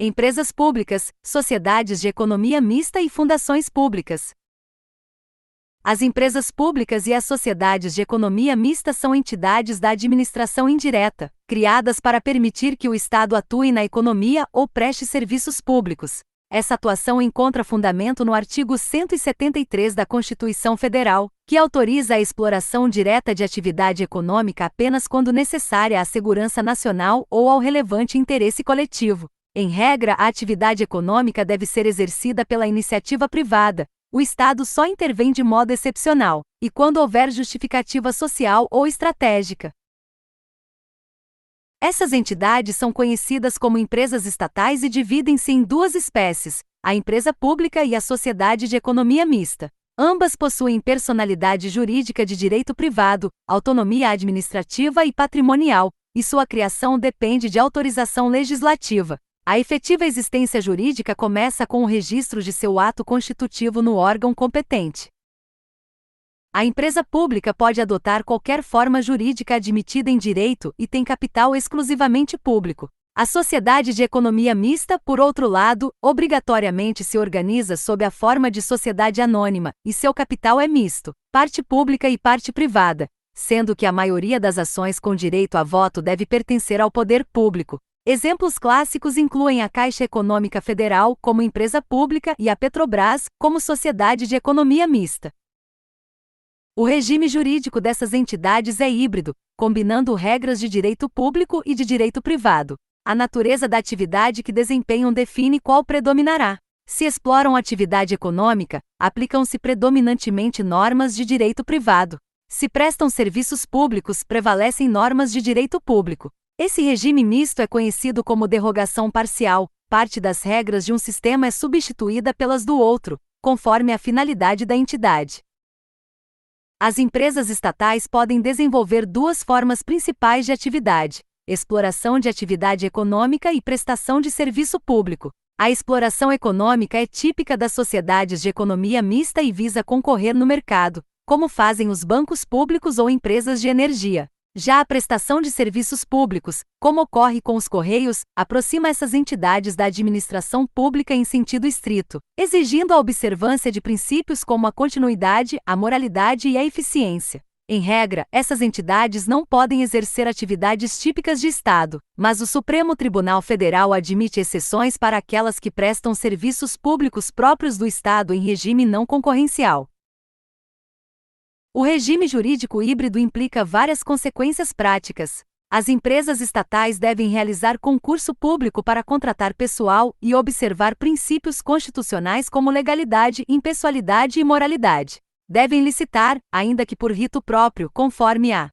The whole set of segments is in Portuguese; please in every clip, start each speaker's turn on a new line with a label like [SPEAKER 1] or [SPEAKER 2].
[SPEAKER 1] empresas públicas, sociedades de economia mista e fundações públicas. As empresas públicas e as sociedades de economia mista são entidades da administração indireta, criadas para permitir que o Estado atue na economia ou preste serviços públicos. Essa atuação encontra fundamento no artigo 173 da Constituição Federal, que autoriza a exploração direta de atividade econômica apenas quando necessária à segurança nacional ou ao relevante interesse coletivo. Em regra, a atividade econômica deve ser exercida pela iniciativa privada. O Estado só intervém de modo excepcional, e quando houver justificativa social ou estratégica. Essas entidades são conhecidas como empresas estatais e dividem-se em duas espécies, a empresa pública e a sociedade de economia mista. Ambas possuem personalidade jurídica de direito privado, autonomia administrativa e patrimonial, e sua criação depende de autorização legislativa. A efetiva existência jurídica começa com o registro de seu ato constitutivo no órgão competente. A empresa pública pode adotar qualquer forma jurídica admitida em direito e tem capital exclusivamente público. A sociedade de economia mista, por outro lado, obrigatoriamente se organiza sob a forma de sociedade anônima, e seu capital é misto, parte pública e parte privada, sendo que a maioria das ações com direito a voto deve pertencer ao poder público. Exemplos clássicos incluem a Caixa Econômica Federal como empresa pública e a Petrobras como sociedade de economia mista. O regime jurídico dessas entidades é híbrido, combinando regras de direito público e de direito privado. A natureza da atividade que desempenham define qual predominará. Se exploram atividade econômica, aplicam-se predominantemente normas de direito privado. Se prestam serviços públicos, prevalecem normas de direito público. Esse regime misto é conhecido como derrogação parcial. Parte das regras de um sistema é substituída pelas do outro, conforme a finalidade da entidade. As empresas estatais podem desenvolver duas formas principais de atividade: exploração de atividade econômica e prestação de serviço público. A exploração econômica é típica das sociedades de economia mista e visa concorrer no mercado, como fazem os bancos públicos ou empresas de energia. Já a prestação de serviços públicos, como ocorre com os Correios, aproxima essas entidades da administração pública em sentido estrito, exigindo a observância de princípios como a continuidade, a moralidade e a eficiência. Em regra, essas entidades não podem exercer atividades típicas de Estado, mas o Supremo Tribunal Federal admite exceções para aquelas que prestam serviços públicos próprios do Estado em regime não concorrencial. O regime jurídico híbrido implica várias consequências práticas. As empresas estatais devem realizar concurso público para contratar pessoal e observar princípios constitucionais como legalidade, impessoalidade e moralidade. Devem licitar, ainda que por rito próprio, conforme a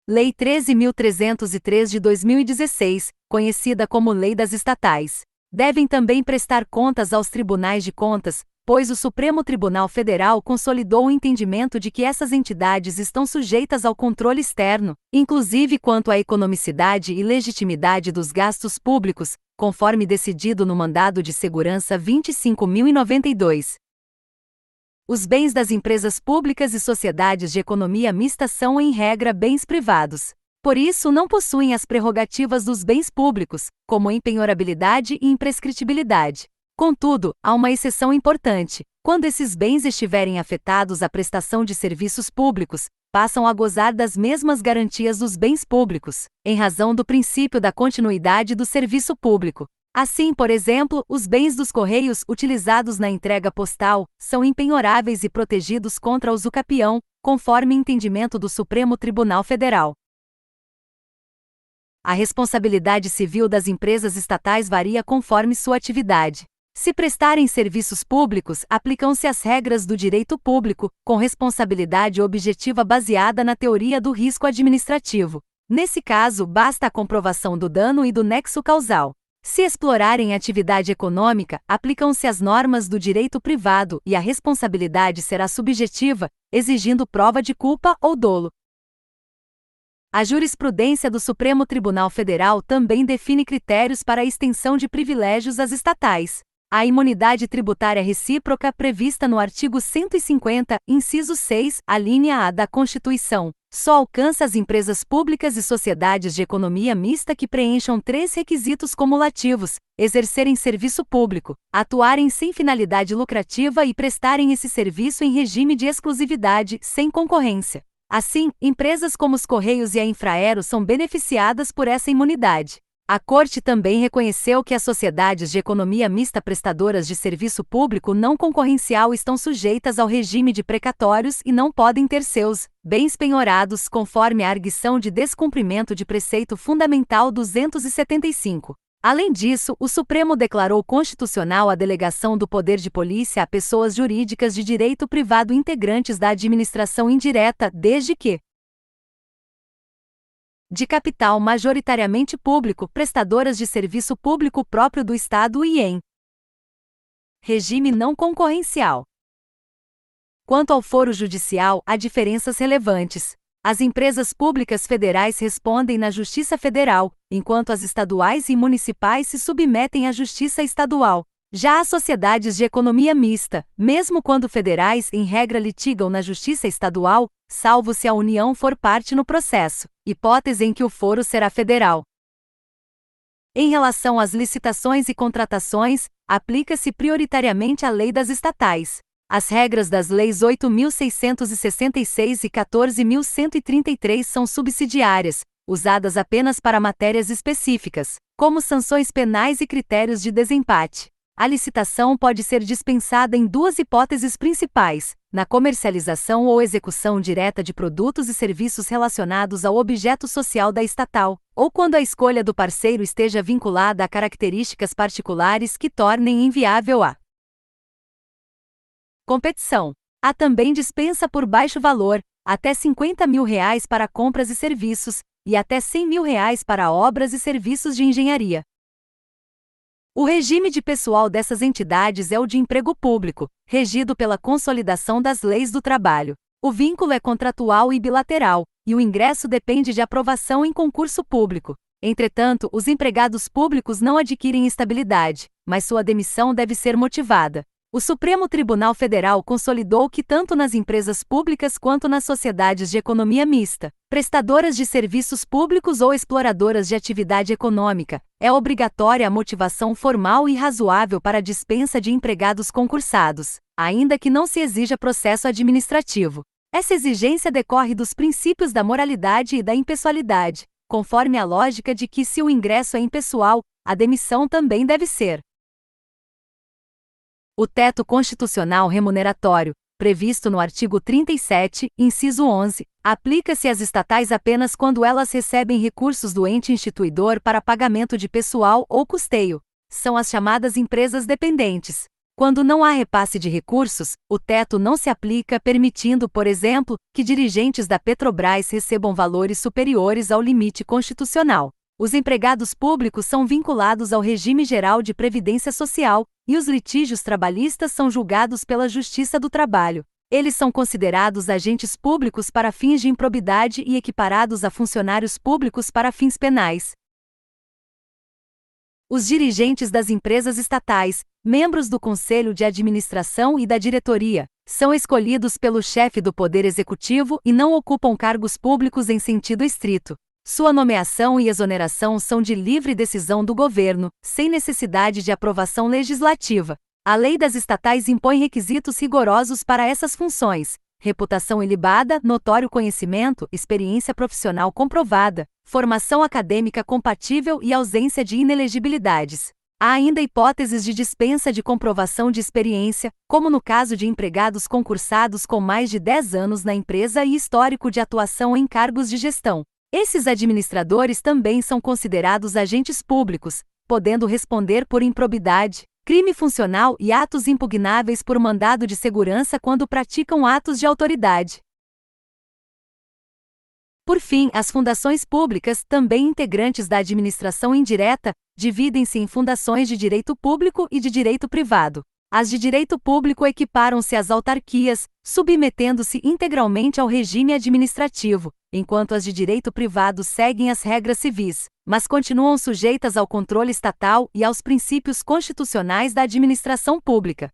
[SPEAKER 1] Lei 13.303 de 2016, conhecida como Lei das Estatais. Devem também prestar contas aos tribunais de contas, pois o Supremo Tribunal Federal consolidou o entendimento de que essas entidades estão sujeitas ao controle externo, inclusive quanto à economicidade e legitimidade dos gastos públicos, conforme decidido no Mandado de Segurança 25.092. Os bens das empresas públicas e sociedades de economia mista são, em regra, bens privados. Por isso, não possuem as prerrogativas dos bens públicos, como impenhorabilidade e imprescritibilidade. Contudo, há uma exceção importante: quando esses bens estiverem afetados à prestação de serviços públicos, passam a gozar das mesmas garantias dos bens públicos, em razão do princípio da continuidade do serviço público. Assim, por exemplo, os bens dos Correios utilizados na entrega postal são impenhoráveis e protegidos contra usucapião, conforme entendimento do Supremo Tribunal Federal. A responsabilidade civil das empresas estatais varia conforme sua atividade. Se prestarem serviços públicos, aplicam-se as regras do direito público, com responsabilidade objetiva baseada na teoria do risco administrativo. Nesse caso, basta a comprovação do dano e do nexo causal. Se explorarem atividade econômica, aplicam-se as normas do direito privado e a responsabilidade será subjetiva, exigindo prova de culpa ou dolo. A jurisprudência do Supremo Tribunal Federal também define critérios para a extensão de privilégios às estatais. A imunidade tributária recíproca prevista no artigo 150, inciso 6, alínea A da Constituição, Só alcança as empresas públicas e sociedades de economia mista que preencham 3 requisitos cumulativos: exercerem serviço público, atuarem sem finalidade lucrativa e prestarem esse serviço em regime de exclusividade, sem concorrência. Assim, empresas como os Correios e a Infraero são beneficiadas por essa imunidade. A Corte também reconheceu que as sociedades de economia mista prestadoras de serviço público não concorrencial estão sujeitas ao regime de precatórios e não podem ter seus bens penhorados conforme a arguição de descumprimento de preceito fundamental 275. Além disso, o Supremo declarou constitucional a delegação do poder de polícia a pessoas jurídicas de direito privado integrantes da administração indireta, desde que de capital majoritariamente público, prestadoras de serviço público próprio do Estado e em regime não concorrencial. Quanto ao foro judicial, há diferenças relevantes. As empresas públicas federais respondem na Justiça Federal, enquanto as estaduais e municipais se submetem à Justiça Estadual. Já as sociedades de economia mista, mesmo quando federais, em regra litigam na Justiça Estadual, salvo se a União for parte no processo, hipótese em que o foro será federal. Em relação às licitações e contratações, aplica-se prioritariamente a lei das estatais. As regras das leis 8.666 e 14.133 são subsidiárias, usadas apenas para matérias específicas, como sanções penais e critérios de desempate. A licitação pode ser dispensada em 2 hipóteses principais: na comercialização ou execução direta de produtos e serviços relacionados ao objeto social da estatal, ou quando a escolha do parceiro esteja vinculada a características particulares que tornem inviável a competição. Há também dispensa por baixo valor, até R$50 mil para compras e serviços, e até R$100 mil para obras e serviços de engenharia. O regime de pessoal dessas entidades é o de emprego público, regido pela consolidação das leis do trabalho. O vínculo é contratual e bilateral, e o ingresso depende de aprovação em concurso público. Entretanto, os empregados públicos não adquirem estabilidade, mas sua demissão deve ser motivada. O Supremo Tribunal Federal consolidou que tanto nas empresas públicas quanto nas sociedades de economia mista, prestadoras de serviços públicos ou exploradoras de atividade econômica, é obrigatória a motivação formal e razoável para a dispensa de empregados concursados, ainda que não se exija processo administrativo. Essa exigência decorre dos princípios da moralidade e da impessoalidade, conforme a lógica de que se o ingresso é impessoal, a demissão também deve ser. O teto constitucional remuneratório, previsto no artigo 37, inciso 11, aplica-se às estatais apenas quando elas recebem recursos do ente instituidor para pagamento de pessoal ou custeio. São as chamadas empresas dependentes. Quando não há repasse de recursos, o teto não se aplica, permitindo, por exemplo, que dirigentes da Petrobras recebam valores superiores ao limite constitucional. Os empregados públicos são vinculados ao regime geral de previdência social, e os litígios trabalhistas são julgados pela Justiça do Trabalho. Eles são considerados agentes públicos para fins de improbidade e equiparados a funcionários públicos para fins penais. Os dirigentes das empresas estatais, membros do Conselho de Administração e da Diretoria, são escolhidos pelo chefe do Poder Executivo e não ocupam cargos públicos em sentido estrito. Sua nomeação e exoneração são de livre decisão do governo, sem necessidade de aprovação legislativa. A lei das estatais impõe requisitos rigorosos para essas funções: reputação ilibada, notório conhecimento, experiência profissional comprovada, formação acadêmica compatível e ausência de inelegibilidades. Há ainda hipóteses de dispensa de comprovação de experiência, como no caso de empregados concursados com mais de 10 anos na empresa e histórico de atuação em cargos de gestão. Esses administradores também são considerados agentes públicos, podendo responder por improbidade, crime funcional e atos impugnáveis por mandado de segurança quando praticam atos de autoridade. Por fim, as fundações públicas, também integrantes da administração indireta, dividem-se em fundações de direito público e de direito privado. As de direito público equiparam-se às autarquias, submetendo-se integralmente ao regime administrativo, enquanto as de direito privado seguem as regras civis, mas continuam sujeitas ao controle estatal e aos princípios constitucionais da administração pública.